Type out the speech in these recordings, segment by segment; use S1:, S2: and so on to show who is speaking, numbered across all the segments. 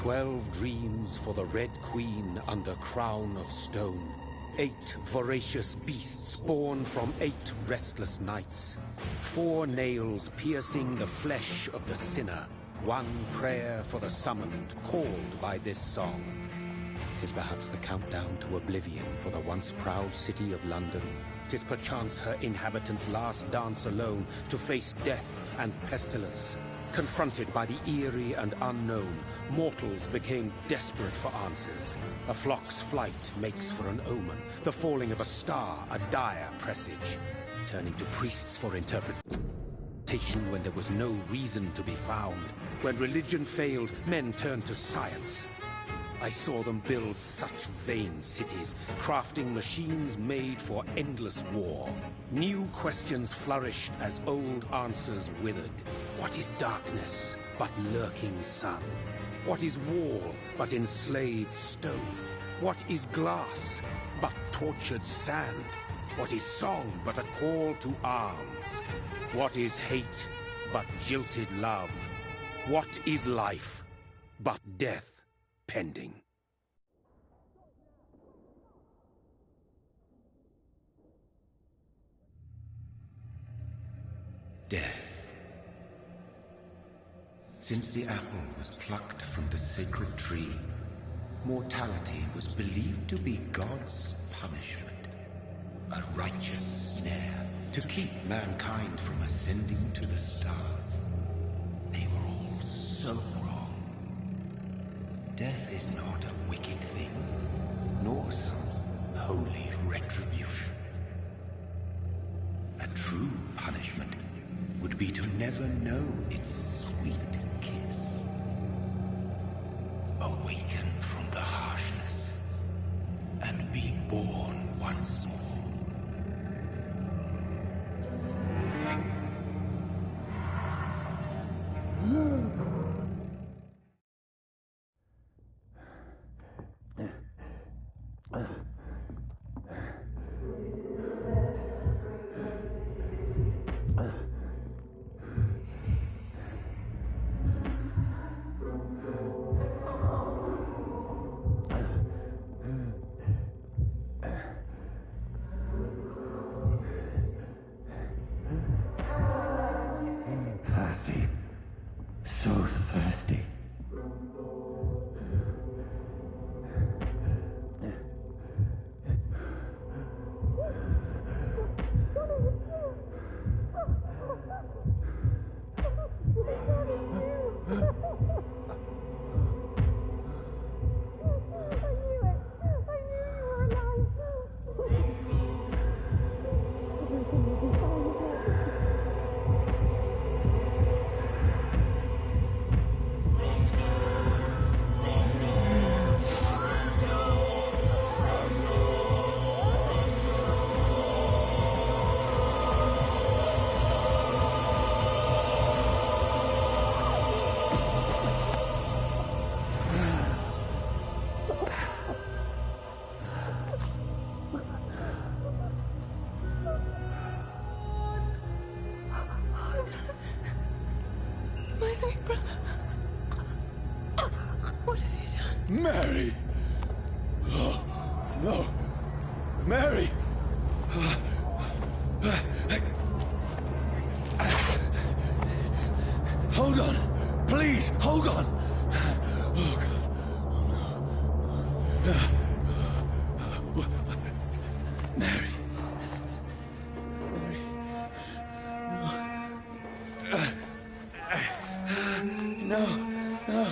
S1: 12 dreams for the Red Queen under crown of stone. 8 voracious beasts born from 8 restless nights. 4 nails piercing the flesh of the sinner. 1 prayer for the summoned, called by this song. 'Tis perhaps the countdown to oblivion for the once proud city of London. 'Tis perchance her inhabitants' last dance alone to face death and pestilence. Confronted by the eerie and unknown, mortals became desperate for answers. A flock's flight makes for an omen, the falling of a star a dire presage. Turning to priests for interpretation when there was no reason to be found. When religion failed, men turned to science. I saw them build such vain cities, crafting machines made for endless war. New questions flourished as old answers withered. What is darkness but lurking sun? What is wall but enslaved stone? What is glass but tortured sand? What is song but a call to arms? What is hate but jilted love? What is life but death pending?
S2: Death. Since the apple was plucked from the sacred tree, mortality was believed to be God's punishment. A righteous snare to keep mankind from ascending to the stars. They were all so wrong. Death is not a wicked thing, nor some holy retribution. A true punishment would be to never know its sweet kiss. Awaken from the harshness and be born once more.
S3: Mary! Oh, no! Mary! Hold on! Please, hold on! Oh, God. Oh, no. Mary. Mary. No. No.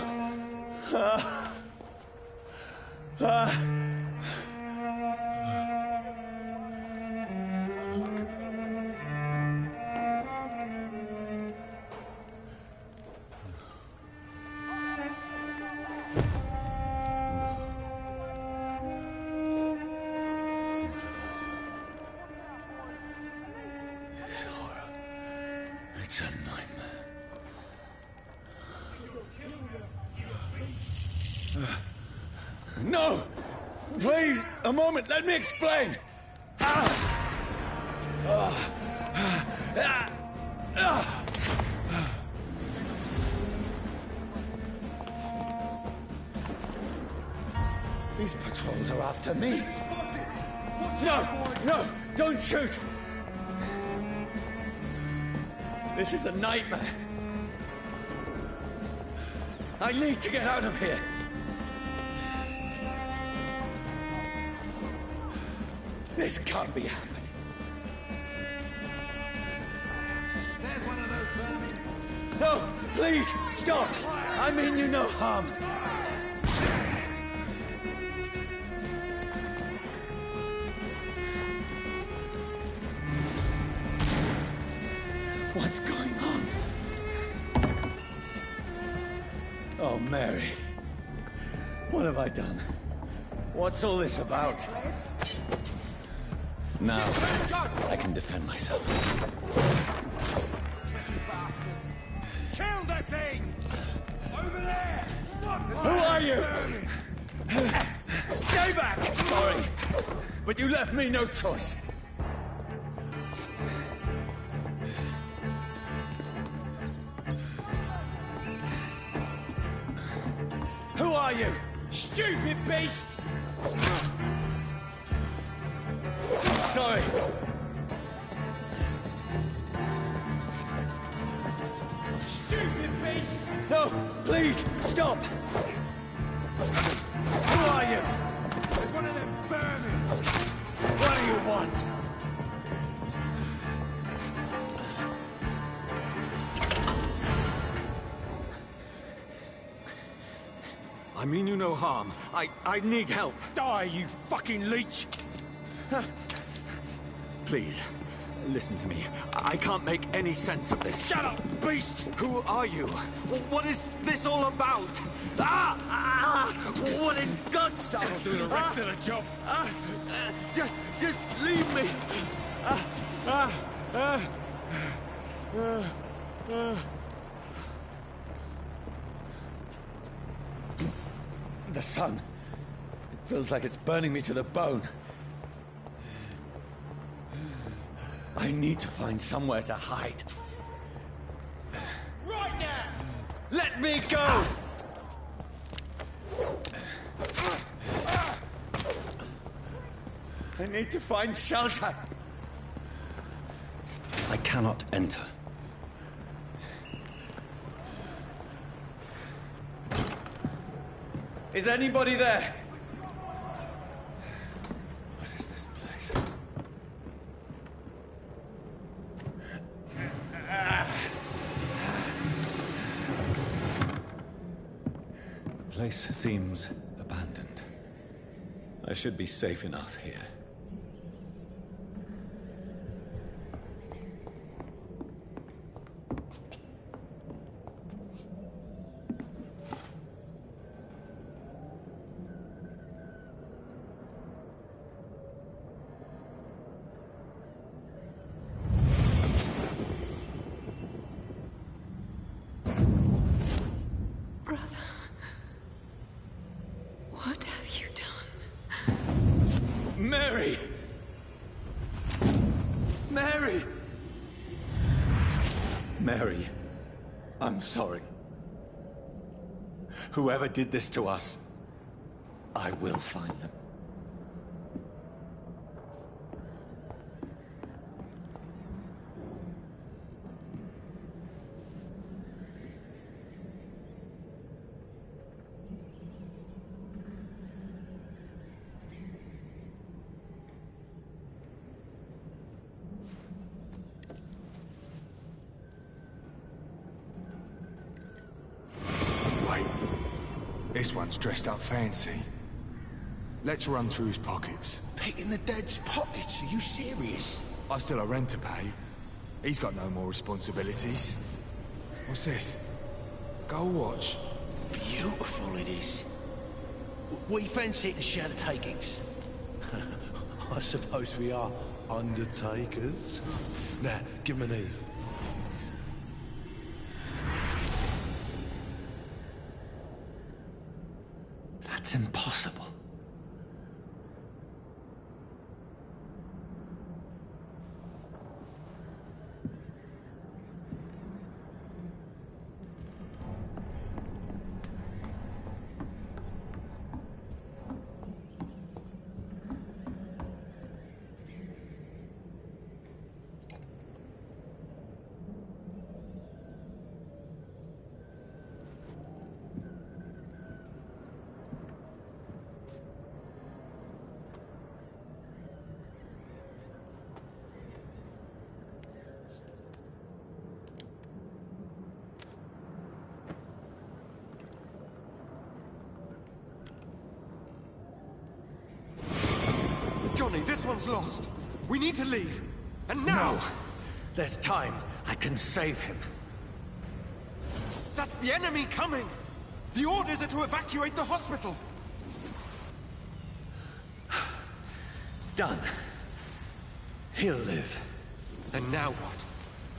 S3: This horror. It's a nightmare. No! Please, a moment, let me explain! These patrols are after me. No! No! Don't shoot! This is a nightmare. I need to get out of here. This can't be happening.
S4: There's one of those vermin.
S3: No! Please! Stop! I mean you no harm. What's going on? Oh, Mary. What have I done? What's all this about? Now, I can defend myself.
S4: Kill that thing! Over there!
S3: Who are you? Stay back! Sorry, but you left me no choice. Who are you? Stupid beast! Sorry. Stupid beast! No, please, stop! Who are you?
S4: It's one of them vermin!
S3: What do you want? I mean you no harm. I need help.
S4: Die, you fucking leech!
S3: Please, listen to me. I can't make any sense of this.
S4: Shut up, beast!
S3: Who are you? What is this all about? What in God's name?
S4: I'll do the rest of the job.
S3: Just leave me. The sun. It feels like it's burning me to the bone. I need to find somewhere to hide.
S4: Right now!
S3: Let me go! I need to find shelter. I cannot enter. Is anybody there? What is this place? The place seems abandoned. I should be safe enough here.
S5: What have you done?
S3: Mary! Mary! Mary, I'm sorry. Whoever did this to us, I will find them.
S4: This one's dressed up fancy. Let's run through his pockets.
S6: Picking the dead's pockets? Are you serious?
S4: I've still a rent to pay. He's got no more responsibilities. What's this? Gold watch.
S6: Beautiful it is. We fancy it and share the takings. I suppose we are undertakers. Now, give him an Eve.
S3: That's impossible.
S7: Surely this one's lost. We need to leave. And now!
S3: No. There's time. I can save him.
S7: That's the enemy coming! The orders are to evacuate the hospital!
S3: Done. He'll live.
S7: And now what?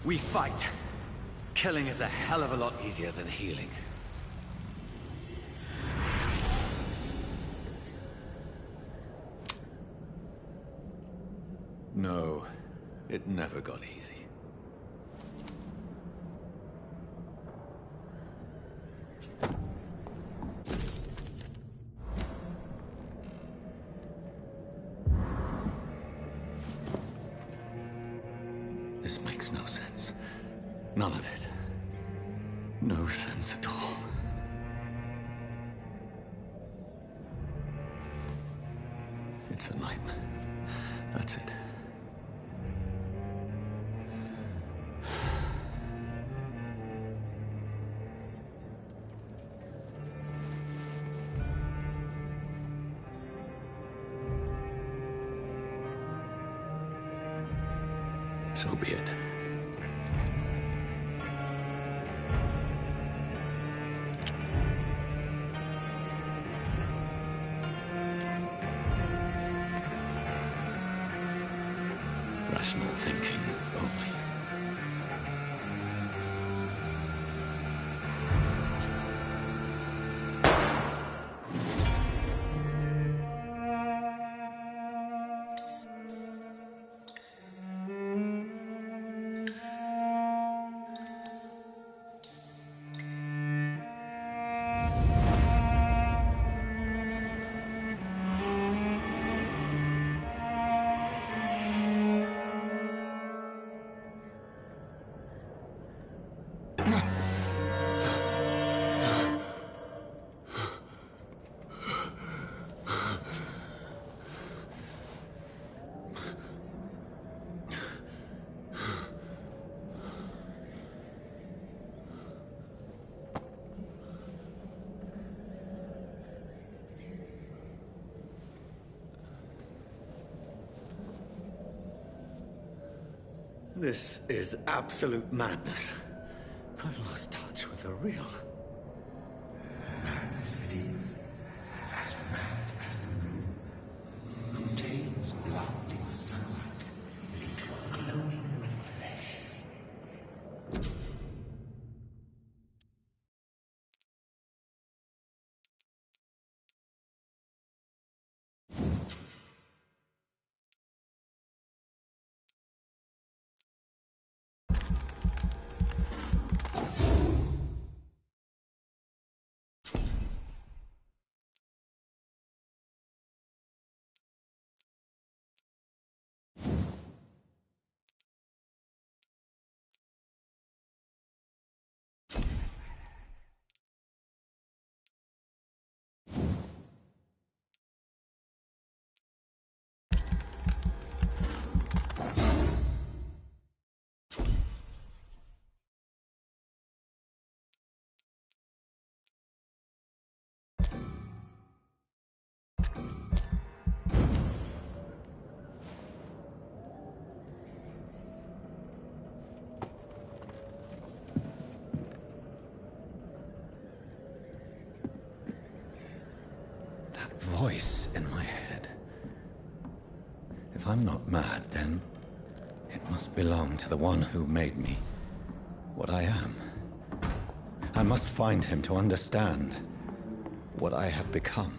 S3: We fight. Killing is a hell of a lot easier than healing. No, it never got easy. This makes no sense. None of it. No sense at all. It's a nightmare. That's it. So be it. Rational thinking only. This is absolute madness. I've lost touch with the real.
S2: Madness it is, as mad as the moon, who takes blinding sunlight into a glowing reflection.
S3: Voice in my head. If I'm not mad, then it must belong to the one who made me what I am. I must find him to understand what I have become.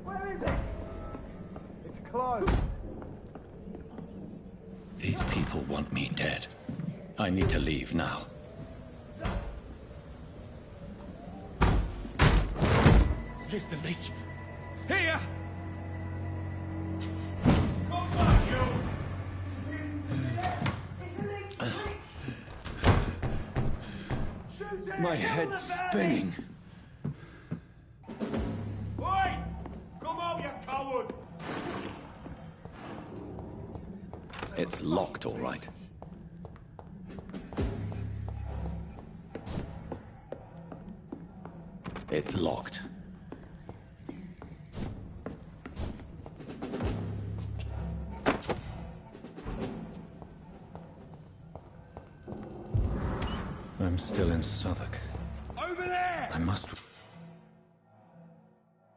S7: Where is it? It's closed.
S3: These people want me dead. I need to leave now.
S7: Here's the leech. Here!
S3: My head's spinning.
S7: Oi! Come out, you coward!
S3: It's locked, all right. It's locked. I'm still in Southwark.
S4: Over there!
S3: I must...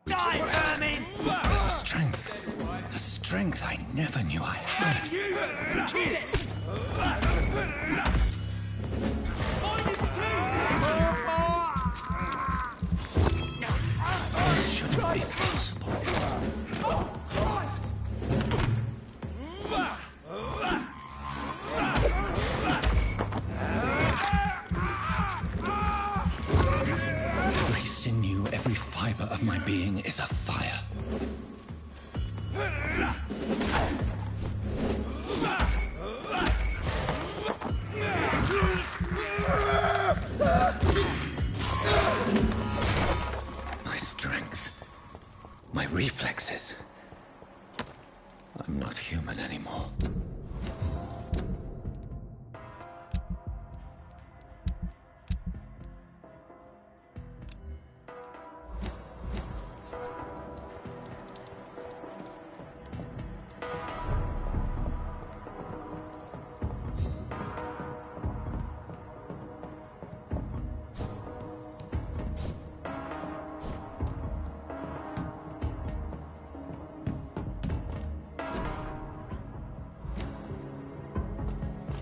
S4: Die, vermin!
S3: There's a strength I never knew I had.
S4: Kill it! Find his
S3: This shouldn't be possible.
S4: Oh, Christ!
S3: Every sinew, every fiber of my being is afire. My strength, my reflexes. I'm not human anymore.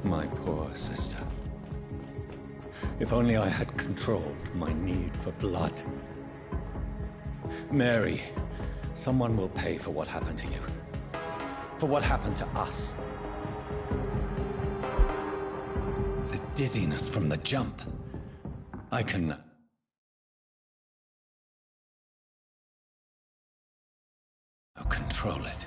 S3: My poor sister. If only I had controlled my need for blood. Mary, someone will pay for what happened to you. For what happened to us. The dizziness from the jump. I can... control it.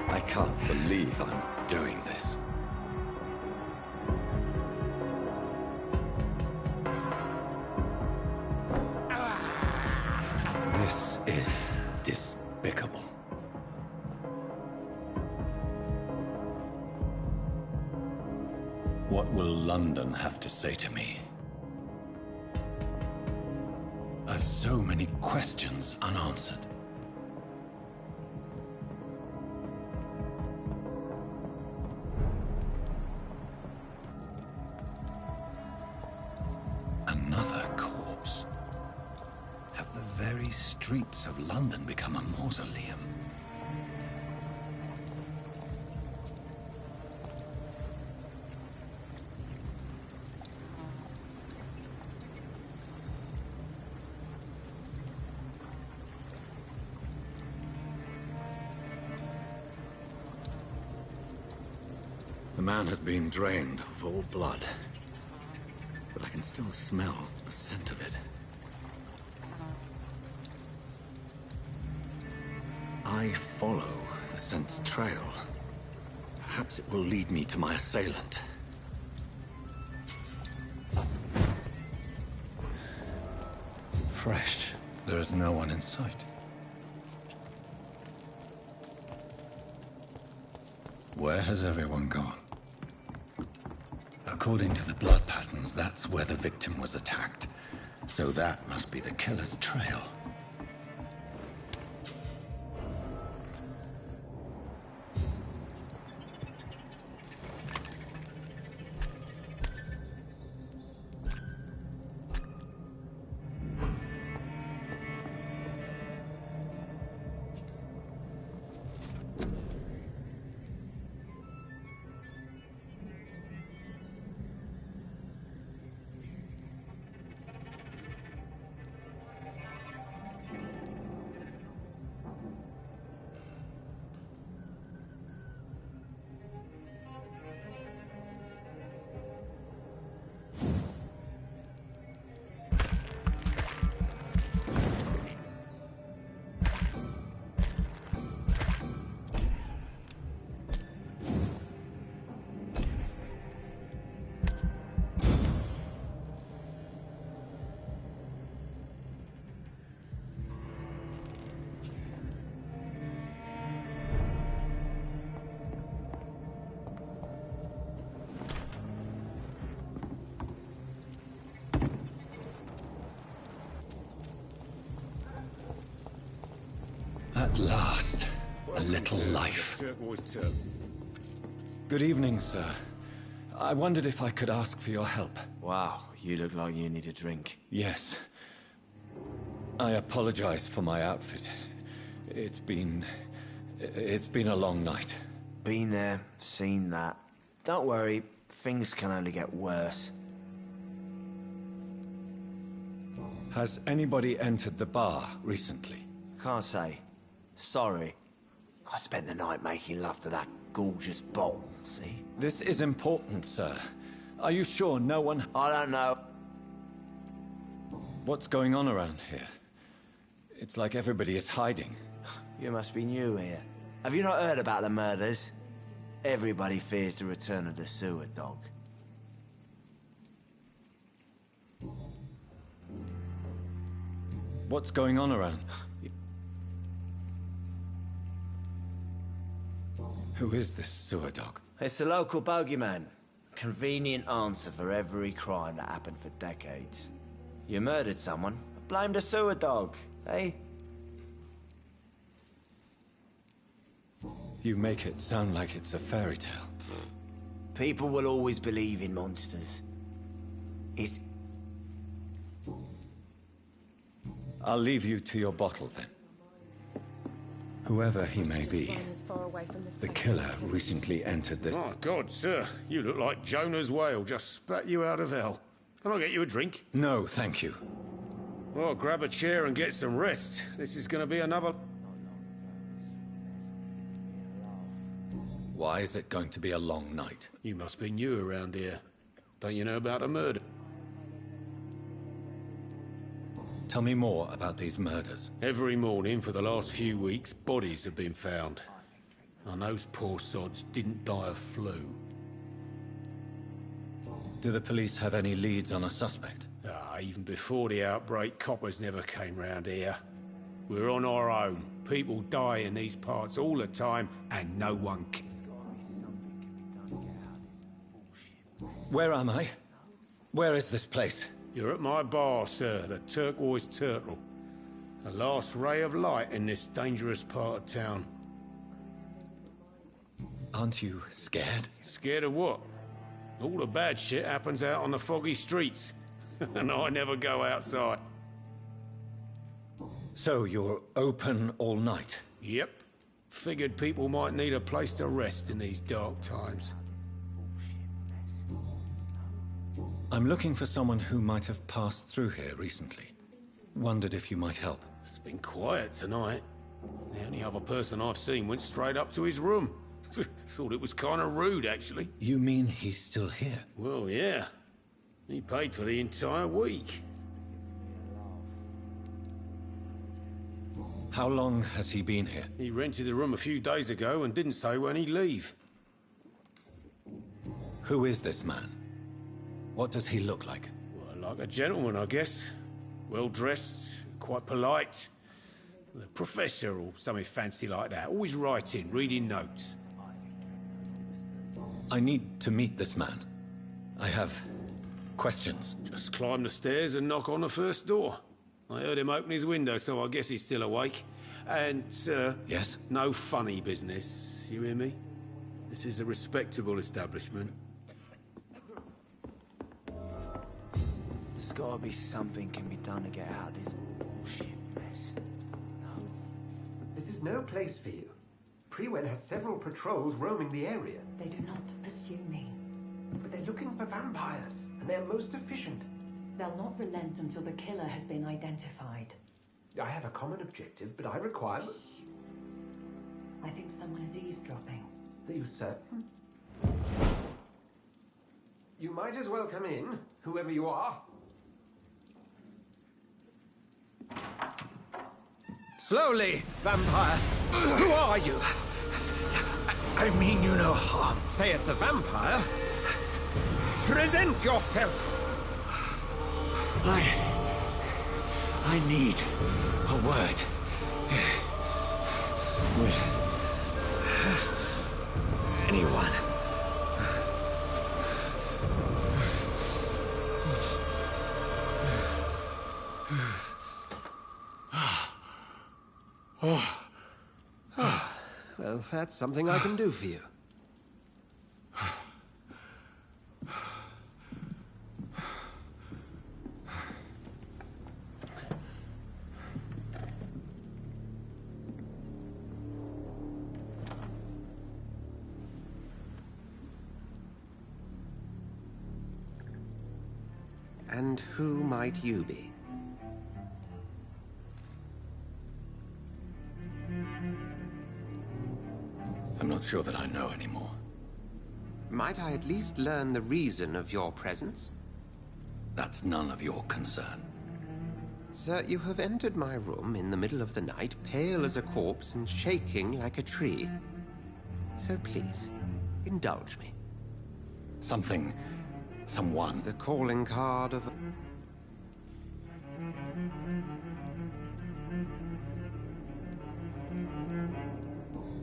S3: I can't believe I'm doing this. This is despicable. What will London have to say to me? I've so many questions unanswered. Another corpse. Have the very streets of London become a mausoleum? The man has been drained of all blood. But I can still smell the scent of it. I follow the scent's trail. Perhaps it will lead me to my assailant. Fresh. There is no one in sight. Where has everyone gone? According to the blood patterns, that's where the victim was attacked. So that must be the killer's trail. At last, a little life. Good evening, sir. I wondered if I could ask for your help.
S8: Wow, you look like you need a drink.
S3: Yes. I apologize for my outfit. It's been a long night.
S8: Been there, seen that. Don't worry, things can only get worse.
S3: Has anybody entered the bar recently?
S8: Can't say. Sorry. I spent the night making love to that gorgeous bottle, see?
S3: This is important, sir. Are you sure no one...
S8: I don't know.
S3: What's going on around here? It's like everybody is hiding.
S8: You must be new here. Have you not heard about the murders? Everybody fears the return of the sewer dog.
S3: What's going on around? Who is this sewer dog?
S8: It's the local bogeyman. Convenient answer for every crime that happened for decades. You murdered someone, blame the sewer dog, eh?
S3: You make it sound like it's a fairy tale.
S8: People will always believe in monsters. It's...
S3: I'll leave you to your bottle, then. Whoever he may be, the killer recently entered this...
S1: My God, sir. You look like Jonah's whale just spat you out of hell. Can I get you a drink?
S3: No, thank you.
S1: Well, grab a chair and get some rest. This is going to be another...
S3: Why is it going to be a long night?
S1: You must be new around here. Don't you know about a murder?
S3: Tell me more about these murders.
S1: Every morning for the last few weeks, bodies have been found. And those poor sods didn't die of flu.
S3: Do the police have any leads on a suspect?
S1: Even before the outbreak, coppers never came round here. We're on our own. People die in these parts all the time, and no one cares.
S3: Where am I? Where is this place?
S1: You're at my bar, sir, the Turquoise Turtle. The last ray of light in this dangerous part of town.
S3: Aren't you scared?
S1: Scared of what? All the bad shit happens out on the foggy streets. And I never go outside.
S3: So you're open all night?
S1: Yep. Figured people might need a place to rest in these dark times.
S3: I'm looking for someone who might have passed through here recently. Wondered if you might help.
S1: It's been quiet tonight. The only other person I've seen went straight up to his room. Thought it was kind of rude, actually.
S3: You mean he's still here?
S1: Well, yeah. He paid for the entire week.
S3: How long has he been here?
S1: He rented the room a few days ago and didn't say when he'd leave.
S3: Who is this man? What does he look like?
S1: Well, like a gentleman, I guess. Well-dressed, quite polite. A professor or something fancy like that. Always writing, reading notes.
S3: I need to meet this man. I have questions.
S1: Just climb the stairs and knock on the first door. I heard him open his window, so I guess he's still awake. And, sir...
S3: Yes?
S1: No funny business, you hear me? This is a respectable establishment.
S8: There's gotta be something can be done to get out of this bullshit mess. No.
S9: This is no place for you. Prewen has several patrols roaming the area.
S10: They do not pursue me.
S9: But they're looking for vampires, and they're most efficient.
S10: They'll not relent until the killer has been identified.
S9: I have a common objective, but I require...
S10: I think someone is eavesdropping.
S9: Are you certain? You might as well come in, whoever you are.
S6: Slowly, vampire. Who are you? I mean you no harm, saith the vampire. Present yourself.
S3: I need a word. With anyone.
S9: that's something I can do for you. And who might you be?
S3: I'm not sure that I know anymore.
S9: Might I at least learn the reason of your presence?
S3: That's none of your concern.
S9: Sir, you have entered my room in the middle of the night, pale as a corpse and shaking like a tree. So please, indulge me.
S3: Someone.
S9: The calling card of...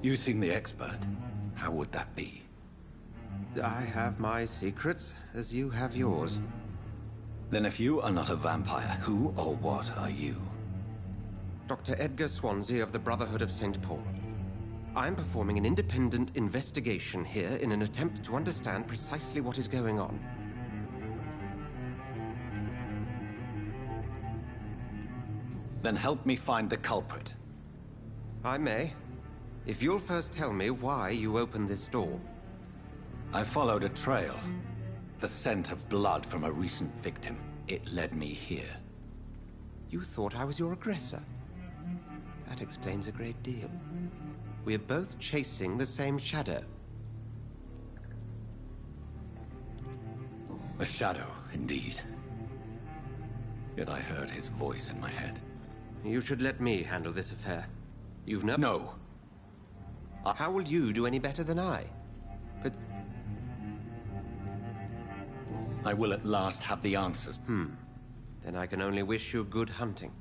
S3: You seem the expert. How would that be?
S9: I have my secrets, as you have yours.
S3: Then if you are not a vampire, who or what are you?
S9: Dr. Edgar Swansea of the Brotherhood of St. Paul. I'm performing an independent investigation here in an attempt to understand precisely what is going on.
S3: Then help me find the culprit.
S9: I may. If you'll first tell me why you opened this door.
S3: I followed a trail. The scent of blood from a recent victim. It led me here.
S9: You thought I was your aggressor? That explains a great deal. We're both chasing the same shadow.
S3: A shadow, indeed. Yet I heard his voice in my head.
S9: You should let me handle this affair. You've no...
S3: No.
S9: How will you do any better than I? But...
S3: I will at last have the answers.
S9: Then I can only wish you good hunting.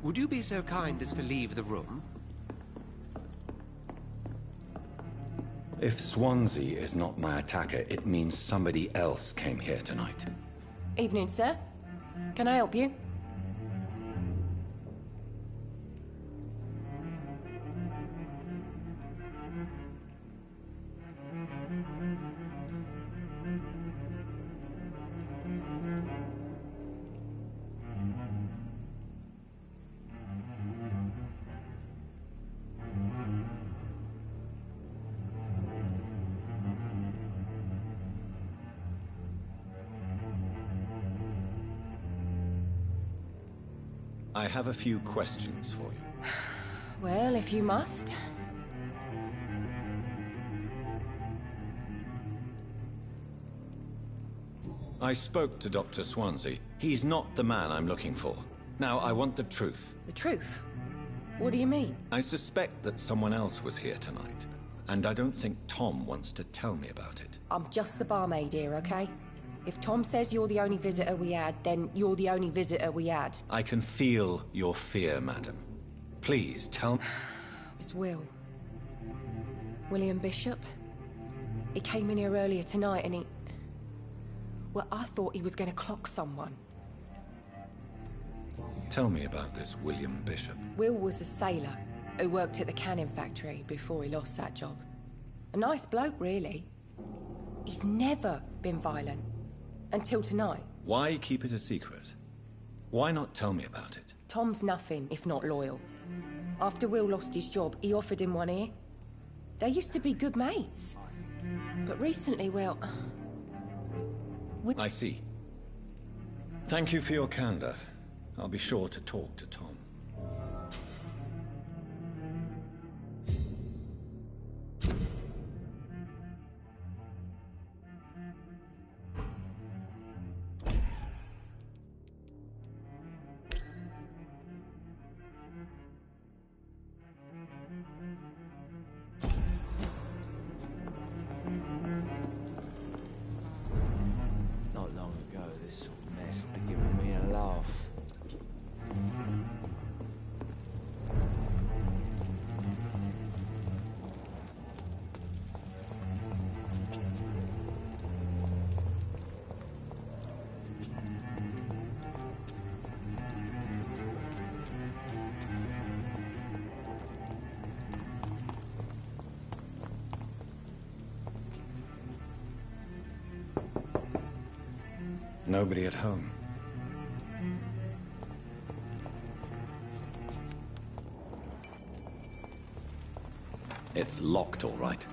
S9: Would you be so kind as to leave the room?
S3: If Swansea is not my attacker, it means somebody else came here tonight.
S11: Evening, sir. Can I help you?
S3: I have a few questions for you.
S11: Well, if you must.
S3: I spoke to Dr. Swansea. He's not the man I'm looking for. Now, I want the truth.
S11: The truth? What do you mean?
S3: I suspect that someone else was here tonight, and I don't think Tom wants to tell me about it.
S11: I'm just the barmaid here, okay? If Tom says you're the only visitor we had, then you're the only visitor we had.
S3: I can feel your fear, madam. Please, tell me...
S11: It's Will. William Bishop. He came in here earlier tonight and he... Well, I thought he was going to clock someone.
S3: Tell me about this William Bishop.
S11: Will was a sailor who worked at the cannon factory before he lost that job. A nice bloke, really. He's never been violent. Until tonight.
S3: Why keep it a secret? Why not tell me about it?
S11: Tom's nothing if not loyal. After Will lost his job, he offered him one ear. They used to be good mates. But recently, well...
S3: I see. Thank you for your candor. I'll be sure to talk to Tom.
S8: Not long ago, this sort of mess would have given me a laugh.
S3: Nobody at home. It's locked, all right.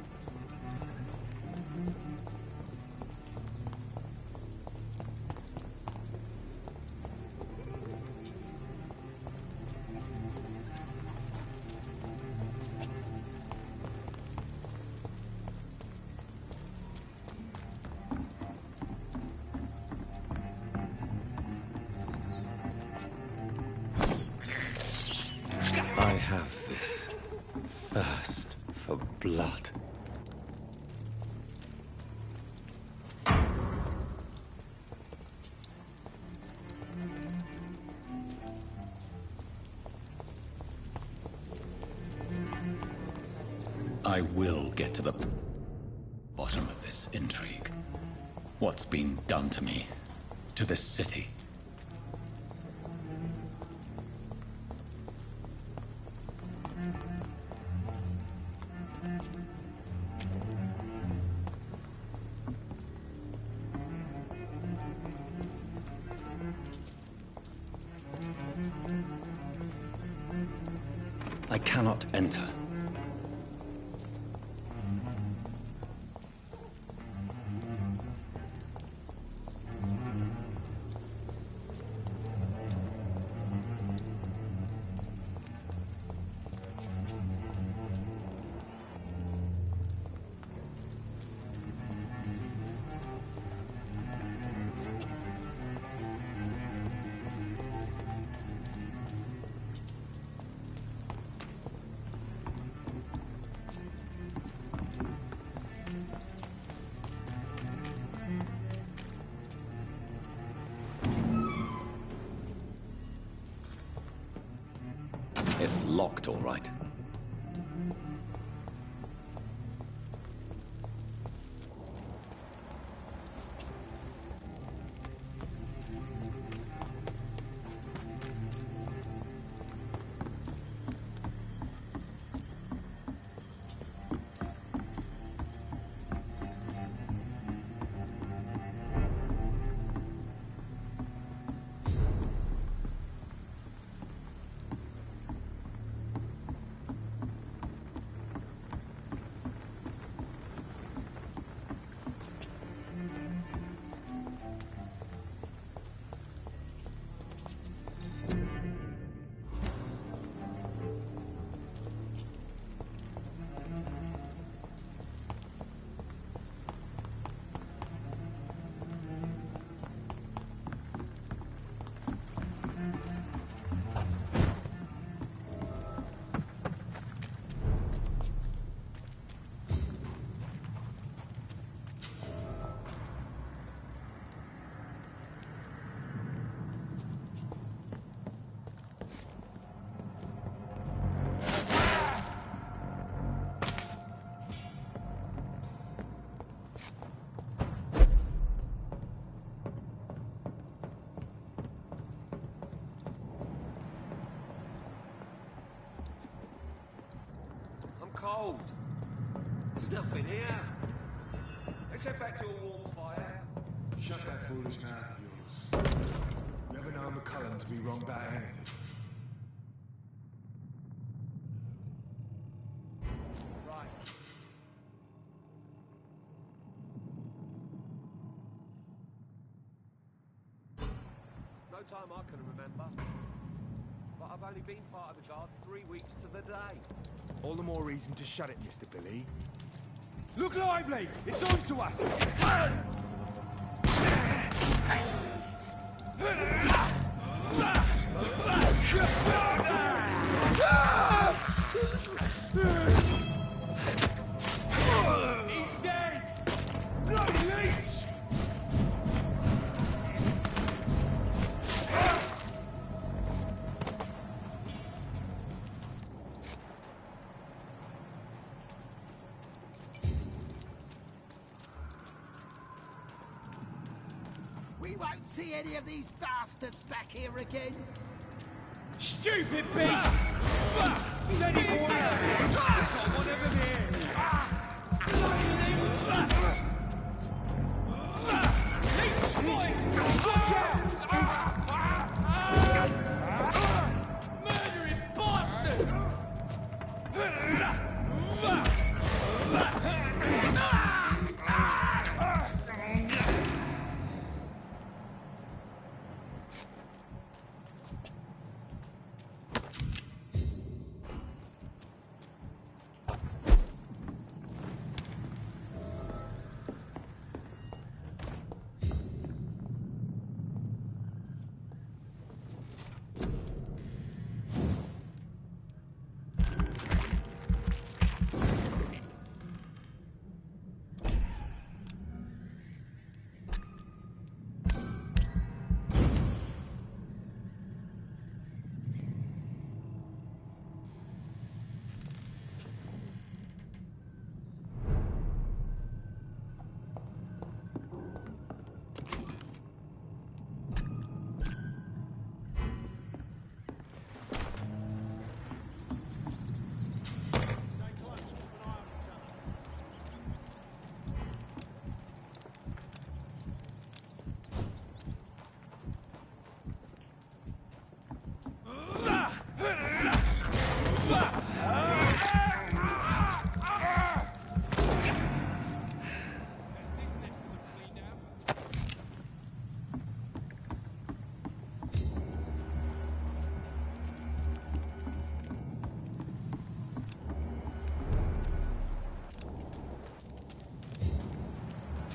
S3: I have this thirst for blood. I will get to the bottom of this intrigue. What's been done to me, to this city. I cannot enter. It's locked, all right.
S7: Cold. There's nothing here. Let's head back to a warm fire.
S4: Shut that foolish mouth of yours. Never known McCullum to be wrong about anything.
S7: Right. No time I can remember. But I've only been part of the guard 3 weeks to the day.
S4: All the more reason to shut it, Mr. Billy.
S7: Look lively! It's on to us! He's dead! Bloody leech!
S12: We won't see any of these bastards back here again.
S7: Stupid beast! Steady, boys! Got one of them here! Bloody leech! Leech, boy!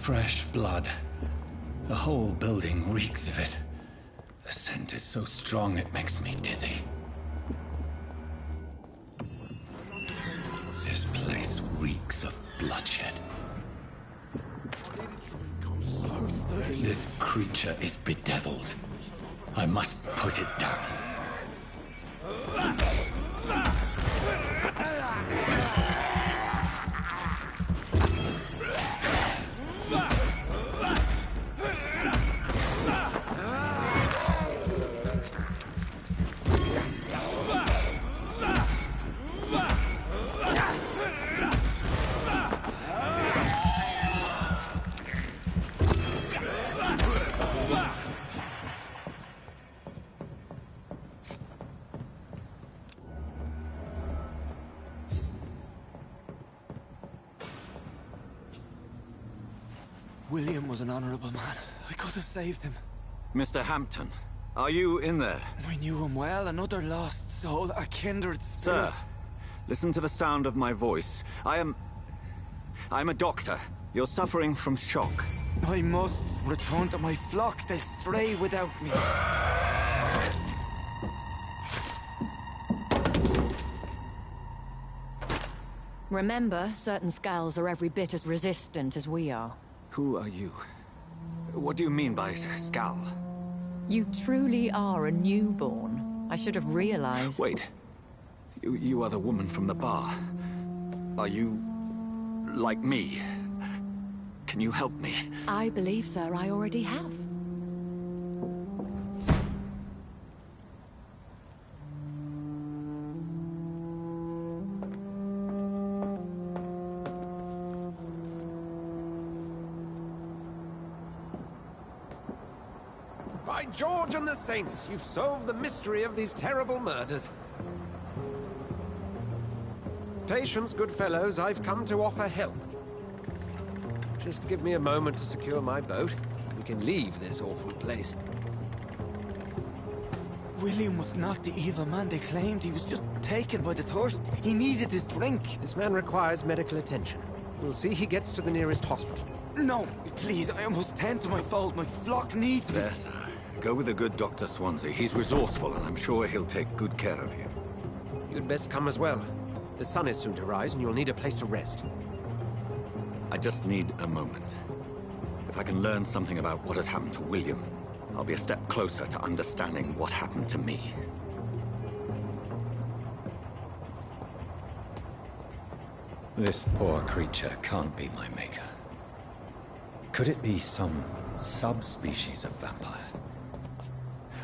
S3: Fresh blood. The whole building reeks of it. The scent is so strong it makes me dizzy. This place reeks of bloodshed. This creature is bedeviled. I must put it down.
S13: William was an honorable man. I could have saved him.
S3: Mr. Hampton, are you in there?
S13: I knew him well, another lost soul, a kindred spirit.
S3: Sir, listen to the sound of my voice. I'm a doctor. You're suffering from shock.
S13: I must return to my flock. They'll stray without me.
S14: Remember, certain skulls are every bit as resistant as we are.
S3: Who are you? What do you mean by Skal?
S14: You truly are a newborn. I should have realized.
S3: Wait. You are the woman from the bar. Are you... like me? Can you help me?
S14: I believe, sir, I already have.
S9: By George and the Saints, you've solved the mystery of these terrible murders. Patience, good fellows, I've come to offer help. Just give me a moment to secure my boat. We can leave this awful place.
S13: William was not the evil man they claimed. He was just taken by the thirst. He needed his drink.
S9: This man requires medical attention. We'll see he gets to the nearest hospital.
S13: No, please, I must tend to my fold. My flock needs me.
S3: There, sir. Go with the good Dr. Swansea. He's resourceful, and I'm sure he'll take good care of you.
S9: You'd best come as well. The sun is soon to rise, and you'll need a place to rest.
S3: I just need a moment. If I can learn something about what has happened to William, I'll be a step closer to understanding what happened to me. This poor creature can't be my maker. Could it be some subspecies of vampire?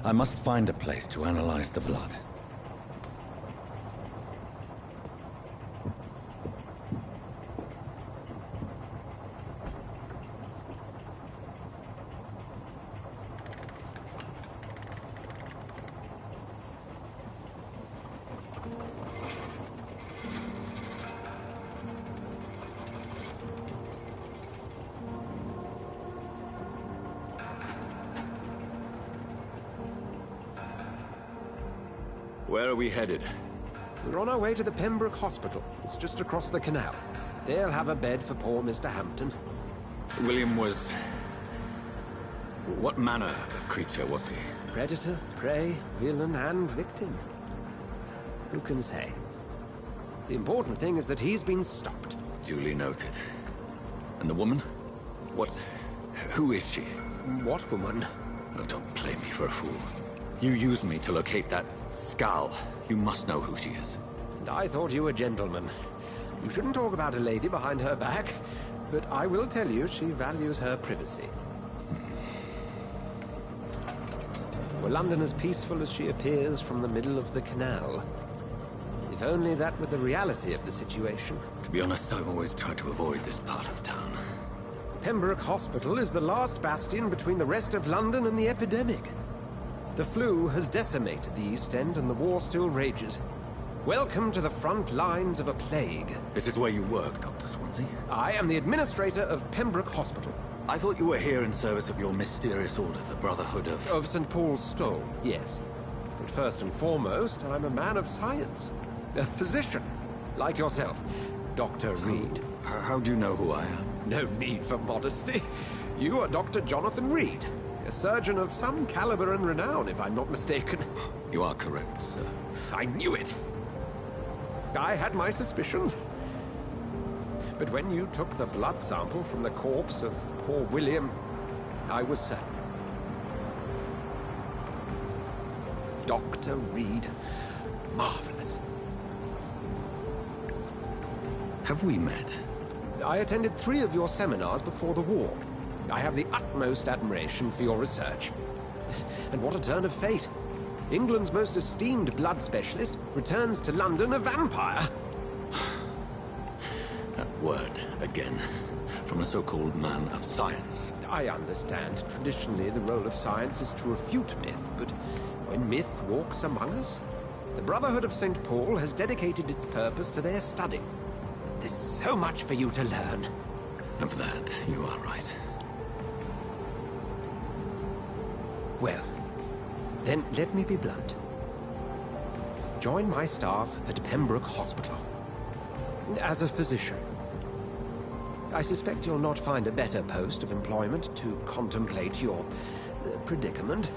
S3: I must find a place to analyze the blood. Where are we headed?
S9: We're on our way to the Pembroke Hospital. It's just across the canal. They'll have a bed for poor Mr. Hampton.
S3: William was... what manner of creature was he?
S9: Predator, prey, villain, and victim. Who can say? The important thing is that he's been stopped.
S3: Duly noted. And the woman? What... who is she?
S9: What woman?
S3: Oh, don't play me for a fool. You used me to locate that Skal. You must know who she is.
S9: And I thought you a gentleman. You shouldn't talk about a lady behind her back, but I will tell you she values her privacy. Were London as peaceful as she appears from the middle of the canal? If only that were the reality of the situation.
S3: To be honest, I've always tried to avoid this part of town.
S9: Pembroke Hospital is the last bastion between the rest of London and the epidemic. The flu has decimated the East End and the war still rages. Welcome to the front lines of a plague.
S3: This is where you work, Dr. Swansea?
S9: I am the administrator of Pembroke Hospital.
S3: I thought you were here in service of your mysterious order, the Brotherhood of...
S9: Of St. Paul's Stole, yes. But first and foremost, I'm a man of science. A physician, like yourself, Dr. Reed.
S3: How do you know who I am?
S9: No need for modesty. You are Dr. Jonathan Reed, a surgeon of some caliber and renown, if I'm not mistaken.
S3: You are correct, sir.
S9: I knew it! I had my suspicions. But when you took the blood sample from the corpse of poor William, I was certain. Dr. Reed. Marvelous.
S3: Have we met?
S9: I attended 3 of your seminars before the war. I have the utmost admiration for your research. And what a turn of fate. England's most esteemed blood specialist returns to London a vampire.
S3: That word, again, from a so-called man of science.
S9: I understand. Traditionally, the role of science is to refute myth, but when myth walks among us, the Brotherhood of St. Paul has dedicated its purpose to their study. There's so much for you to learn.
S3: Of that, you are right.
S9: Well, then let me be blunt. Join my staff at Pembroke Hospital. As a physician. I suspect you'll not find a better post of employment to contemplate your predicament.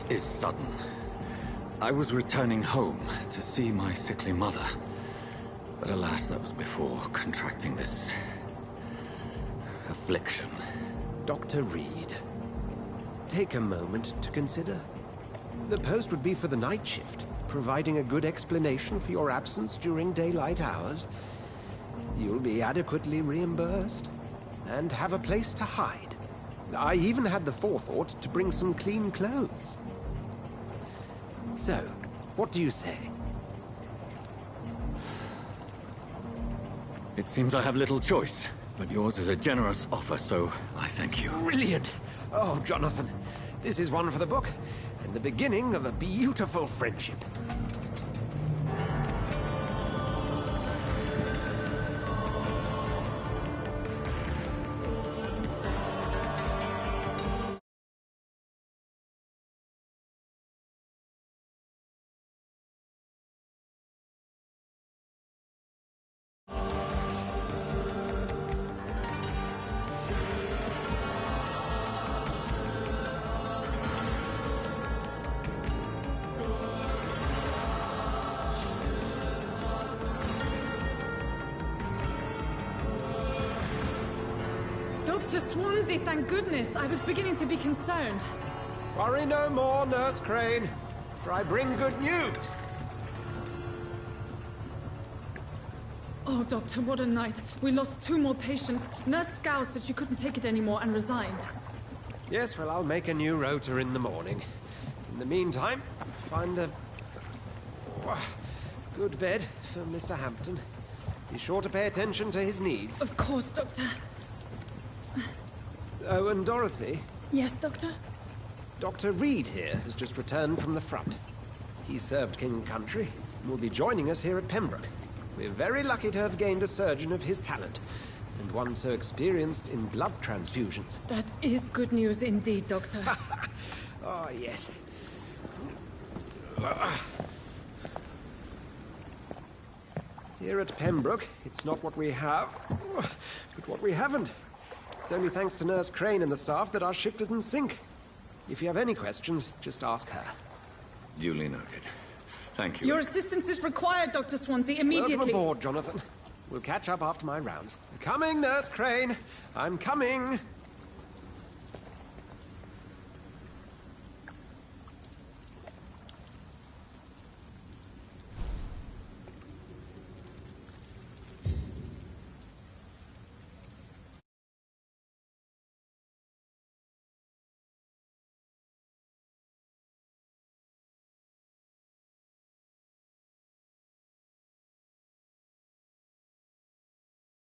S3: is sudden. I was returning home to see my sickly mother. But alas, that was before contracting this affliction.
S9: Dr. Reed, take a moment to consider. The post would be for the night shift, providing a good explanation for your absence during daylight hours. You'll be adequately reimbursed, and have a place to hide. I even had the forethought to bring some clean clothes. So, what do you say?
S3: It seems I have little choice, but yours is a generous offer, so I thank you.
S9: Brilliant! Oh, Jonathan, this is one for the book, and the beginning of a beautiful friendship.
S15: Dr. Swansea, thank goodness. I was beginning to be concerned.
S9: Worry no more, Nurse Crane, for I bring good news.
S15: Oh, Doctor, what a night. We lost 2 more patients. Nurse Scow said she couldn't take it anymore and resigned.
S9: Yes, well, I'll make a new rota in the morning. In the meantime, find a good bed for Mr. Hampton. Be sure to pay attention to his needs.
S15: Of course, Doctor.
S9: Oh, and Dorothy?
S15: Yes, Doctor?
S9: Dr. Reed here has just returned from the front. He served King Country and will be joining us here at Pembroke. We're very lucky to have gained a surgeon of his talent, and one so experienced in blood transfusions.
S15: That is good news indeed, Doctor.
S9: Oh, yes. Here at Pembroke, it's not what we have, but what we haven't. It's only thanks to Nurse Crane and the staff that our ship doesn't sink. If you have any questions, just ask her.
S3: Duly noted. Thank you.
S15: Your assistance is required, Dr. Swansea, immediately.
S9: Welcome aboard, Jonathan. We'll catch up after my rounds. Coming, Nurse Crane. I'm coming.